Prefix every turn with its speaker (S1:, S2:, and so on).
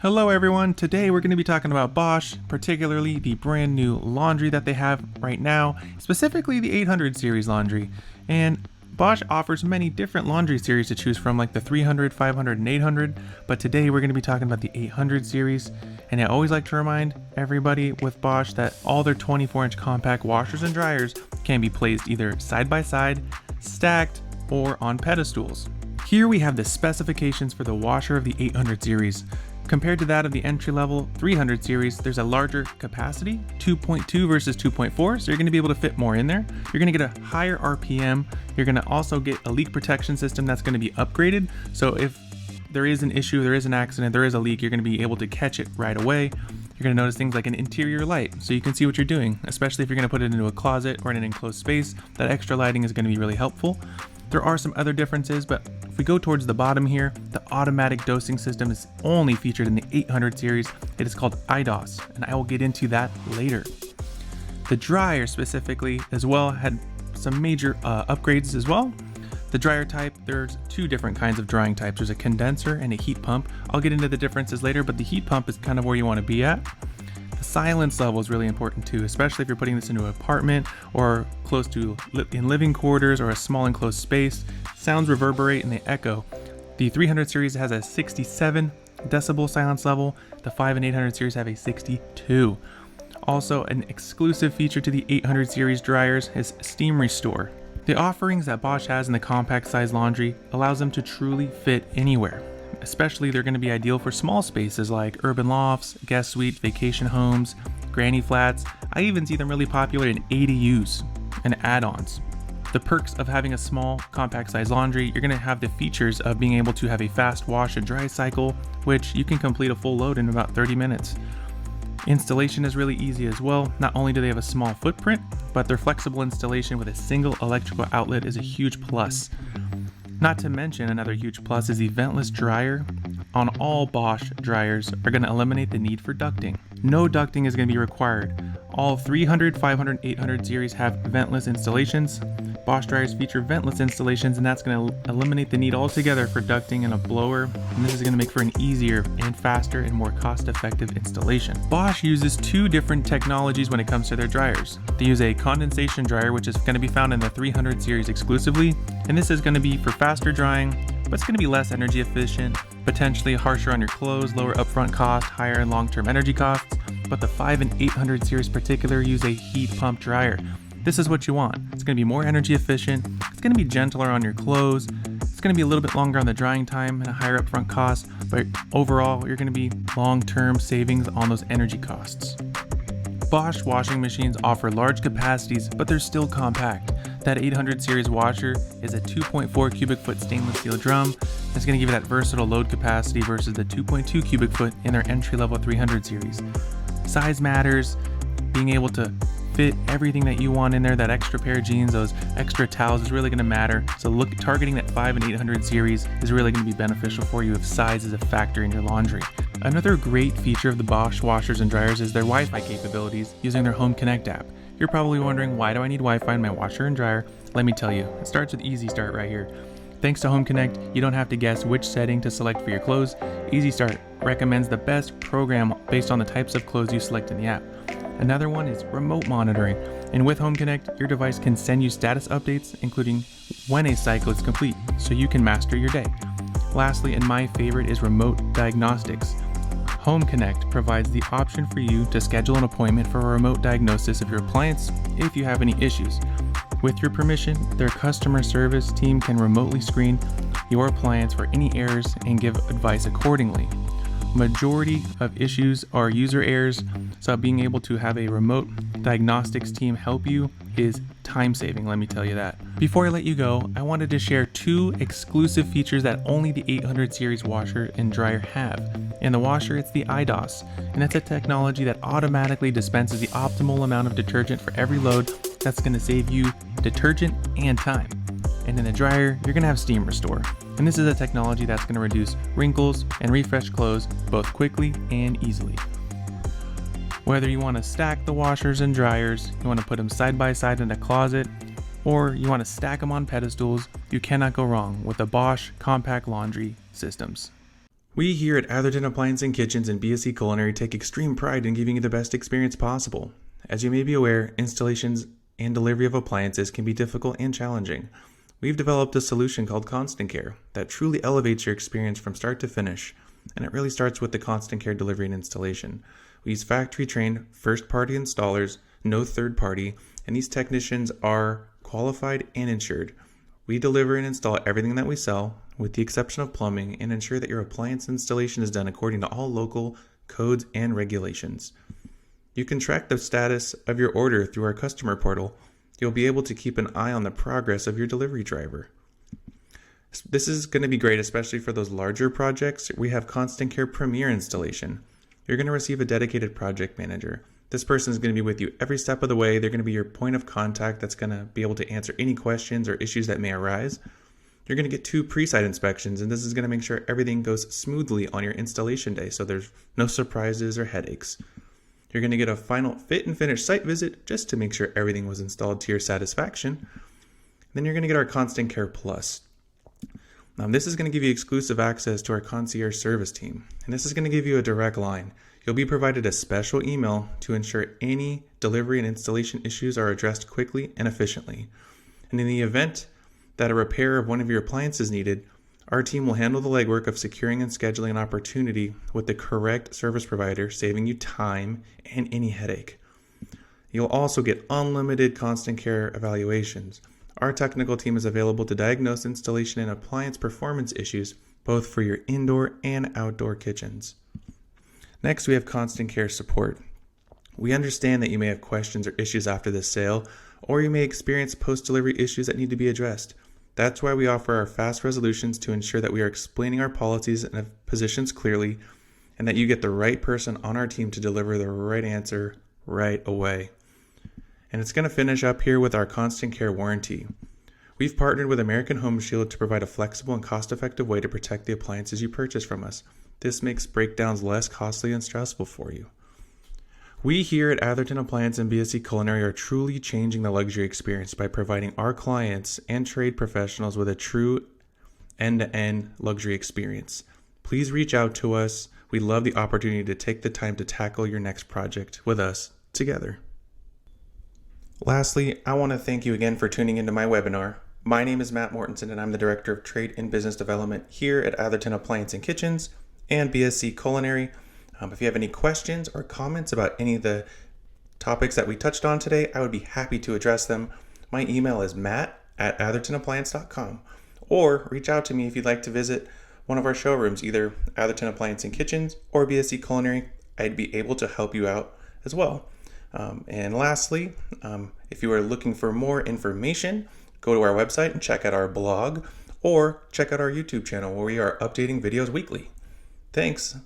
S1: Hello everyone, today we're going to be talking about Bosch, particularly the brand new laundry that they have right now, specifically the 800 series laundry. And Bosch offers many different laundry series to choose from, like the 300, 500, and 800, but today we're going to be talking about the 800 series. And I always like to remind everybody with Bosch that all their 24-inch compact washers and dryers can be placed either side by side, stacked, or on pedestals. Here we have the specifications for the washer of the 800 series. Compared to that of the entry-level 300 series, there's a larger capacity, 2.2 versus 2.4, so you're going to be able to fit more in there. You're going to get a higher RPM. You're going to also get a leak protection system that's going to be upgraded, so if there is an issue, there is an accident, there is a leak, you're going to be able to catch it right away. You're going to notice things like an interior light, so you can see what you're doing, especially if you're going to put it into a closet or in an enclosed space. That extra lighting is going to be really helpful. There are some other differences, but if we go towards the bottom here, the automatic dosing system is only featured in the 800 series. It is called IDOS, and I will get into that later. The dryer specifically as well had some major upgrades as well. The dryer type, there's two different kinds of drying types. There's a condenser and a heat pump. I'll get into the differences later, but the heat pump is kind of where you want to be at. The silence level is really important too, especially if you're putting this into an apartment or close to in living quarters or a small enclosed space. Sounds reverberate and they echo. The 300 series has a 67 decibel silence level. The 5 and 800 series have a 62. Also, an exclusive feature to the 800 series dryers is steam restore. The offerings that Bosch has in the compact size laundry allows them to truly fit anywhere. Especially they're going to be ideal for small spaces like urban lofts, guest suites, vacation homes, granny flats. I even see them really popular in ADUs and add-ons. The perks of having a small compact size laundry, you're going to have the features of being able to have a fast wash and dry cycle, which you can complete a full load in about 30 minutes. Installation is really easy as well. Not only do they have a small footprint, but their flexible installation with a single electrical outlet is a huge plus. Not to mention, another huge plus is the ventless dryer. On all Bosch dryers are going to eliminate the need for ducting. No ducting is going to be required. All 300, 500, 800 series have ventless installations. Bosch dryers feature ventless installations, and that's going to eliminate the need altogether for ducting and a blower, and this is going to make for an easier and faster and more cost-effective installation. Bosch uses two different technologies when it comes to their dryers. They use a condensation dryer, which is going to be found in the 300 series exclusively, and this is going to be for faster drying, but it's going to be less energy efficient, potentially harsher on your clothes, lower upfront cost, higher and long-term energy costs. But the 5 and 800 series particular use a heat pump dryer. This is what you want. It's going to be more energy efficient, it's going to be gentler on your clothes, it's going to be a little bit longer on the drying time and a higher upfront cost, but overall you're going to be long-term savings on those energy costs. Bosch washing machines offer large capacities, but they're still compact. That 800 series washer is a 2.4 cubic foot stainless steel drum. It's going to give you that versatile load capacity versus the 2.2 cubic foot in their entry-level 300 series. Size matters. Being able to fit everything that you want in there, that extra pair of jeans, those extra towels is really going to matter. So targeting that 5 and 800 series is really going to be beneficial for you if size is a factor in your laundry. Another great feature of the Bosch washers and dryers is their Wi-Fi capabilities using their Home Connect app. You're probably wondering, why do I need Wi-Fi in my washer and dryer? Let me tell you, it starts with Easy Start right here. Thanks to Home Connect, you don't have to guess which setting to select for your clothes. Easy Start recommends the best program based on the types of clothes you select in the app. Another one is remote monitoring, and with Home Connect, your device can send you status updates, including when a cycle is complete, so you can master your day. Lastly, and my favorite, is remote diagnostics. Home Connect provides the option for you to schedule an appointment for a remote diagnosis of your appliance if you have any issues. With your permission, their customer service team can remotely screen your appliance for any errors and give advice accordingly. Majority of issues are user errors, so being able to have a remote diagnostics team help you is time saving, let me tell you that. Before I let you go, I wanted to share two exclusive features that only the 800 series washer and dryer have. In the washer, it's the IDOS, and that's a technology that automatically dispenses the optimal amount of detergent for every load. That's going to save you detergent and time. And in the dryer, you're going to have steam restore. And this is a technology that's going to reduce wrinkles and refresh clothes both quickly and easily. Whether you want to stack the washers and dryers, you want to put them side by side in a closet, or you want to stack them on pedestals, you cannot go wrong with the Bosch Compact Laundry systems. We here at Atherton Appliance and Kitchens and BSc Culinary take extreme pride in giving you the best experience possible. As you may be aware, installations and delivery of appliances can be difficult and challenging. We've developed a solution called Constant Care that truly elevates your experience from start to finish, and it really starts with the Constant Care delivery and installation. We use factory-trained, first-party installers, no third-party, and these technicians are qualified and insured. We deliver and install everything that we sell, with the exception of plumbing, and ensure that your appliance installation is done according to all local codes and regulations. You can track the status of your order through our customer portal. You'll be able to keep an eye on the progress of your delivery driver. This is going to be great, especially for those larger projects. We have Constant Care Premier installation. You're going to receive a dedicated project manager. This person is going to be with you every step of the way. They're going to be your point of contact that's going to be able to answer any questions or issues that may arise. You're going to get 2 pre-site inspections, and this is going to make sure everything goes smoothly on your installation day, so there's no surprises or headaches. You're going to get a final fit and finish site visit just to make sure everything was installed to your satisfaction. Then you're going to get our Constant Care Plus. This is going to give you exclusive access to our concierge service team, and this is going to give you a direct line. You'll be provided a special email to ensure any delivery and installation issues are addressed quickly and efficiently. And in the event that a repair of one of your appliances is needed, our team will handle the legwork of securing and scheduling an opportunity with the correct service provider, saving you time and any headache. You'll also get unlimited Constant Care evaluations. Our technical team is available to diagnose installation and appliance performance issues, both for your indoor and outdoor kitchens. Next, we have Constant Care Support. We understand that you may have questions or issues after the sale, or you may experience post-delivery issues that need to be addressed. That's why we offer our fast resolutions to ensure that we are explaining our policies and positions clearly, and that you get the right person on our team to deliver the right answer right away. And it's going to finish up here with our Constant Care warranty. We've partnered with American Home Shield to provide a flexible and cost-effective way to protect the appliances you purchase from us. This makes breakdowns less costly and stressful for you. We here at Atherton Appliance and BSc Culinary are truly changing the luxury experience by providing our clients and trade professionals with a true end-to-end luxury experience. Please reach out to us. We love the opportunity to take the time to tackle your next project with us together. Lastly, I want to thank you again for tuning into my webinar. My name is Matt Mortensen, and I'm the Director of Trade and Business Development here at Atherton Appliance and Kitchens and BSc Culinary. If you have any questions or comments about any of the topics that we touched on today, I would be happy to address them. My email is matt@athertonappliance.com, or reach out to me if you'd like to visit one of our showrooms, either Atherton Appliance and Kitchens or BSc Culinary. I'd be able to help you out as well. And lastly, if you are looking for more information, go to our website and check out our blog, or check out our YouTube channel where we are updating videos weekly. Thanks.